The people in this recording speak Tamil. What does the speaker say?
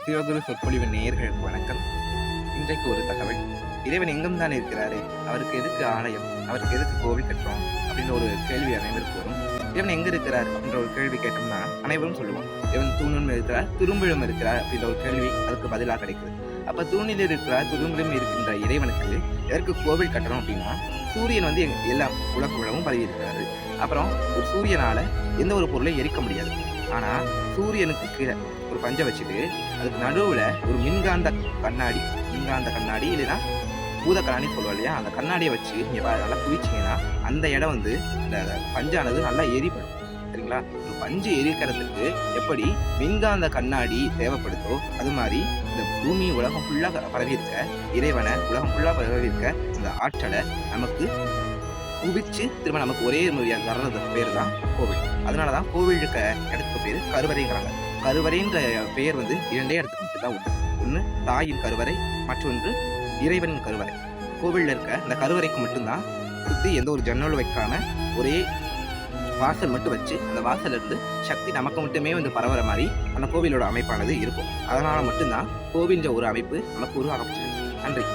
சிவகுரு சொற்பொழிவு நேயர்களுக்கு வணக்கம். இன்றைக்கு ஒரு தகவல். இறைவன் எங்கும் தான் இருக்கிறாரே, அவருக்கு எதுக்கு ஆலயம், அவருக்கு எதுக்கு கோவில் கட்டுறோம் அப்படின்ற ஒரு கேள்வி அனைவருக்கு வரும். இறைவன் எங்க இருக்கிறார் அப்படின்ற ஒரு கேள்வி கேட்டோம்னா அனைவரும் சொல்லுவோம், இறைவன் தூணும் இருக்கிறார், துரும்பிலும் இருக்கிறார் அப்படின்ற ஒரு கேள்வி அதுக்கு பதிலாக கிடைக்குது. அப்ப தூணில் இருக்கிறார், துரும்பிலும் இருக்கின்ற இறைவனுக்கு எதற்கு கோவில் கட்டணும் அப்படின்னா, சூரியன் வந்து எல்லா உலகம் பரவி இருக்கிறாரு. அப்புறம் ஒரு சூரியனால எந்த ஒரு பொருளையும் எரிக்க முடியாது. ஆனா சூரியனுக்கு கீழே ஒரு பஞ்சை வச்சுட்டு அதுக்கு நடுவுல ஒரு மின்காந்த கண்ணாடி இல்லைன்னா பூத கண்ணாடி சொல்லுவோம் இல்லையா, அந்த கண்ணாடியை வச்சு நீங்க நல்லா குவிச்சிங்கன்னா அந்த இடம் வந்து இந்த பஞ்சானது நல்லா எரிப்படும். சரிங்களா? ஒரு பஞ்சு எரிக்கிறதுக்கு எப்படி மின்காந்த கண்ணாடி தேவைப்படுதோ அது மாதிரி இந்த பூமி உலகம் ஃபுல்லா பரவி இருக்க இறைவனை, உலகம் ஃபுல்லா பரவி இருக்க அந்த ஆற்றலை நமக்கு குவிச்சு திரும்ப நமக்கு ஒரே முறையாக வர்றதுக்கு பேர் தான் கோவில். அதனாலதான் கோவில் இருக்க இடத்துக்கு பேர் கருவறைங்கிறாங்க. கருவறைன்ற பெயர் வந்து இரண்டே இடத்துக்கு மட்டும் தான் உண்டு. ஒன்று தாயின் கருவறை, மற்றொன்று இறைவனின் கருவறை. கோவிலில் இருக்க இந்த கருவறைக்கு மட்டும்தான் சுற்றி எந்த ஒரு ஜன்னலும் வைக்காம ஒரே வாசல் மட்டும் வச்சு அந்த வாசல்ல இருந்து சக்தி நமக்கு மட்டுமே வந்து பரவுற மாதிரி அந்த கோவிலோட அமைப்பானது இருக்கும். அதனால மட்டும்தான் கோவில்ன்ற ஒரு அமைப்பு நமக்கு உருவாக்கப்பட்டது. நன்றி.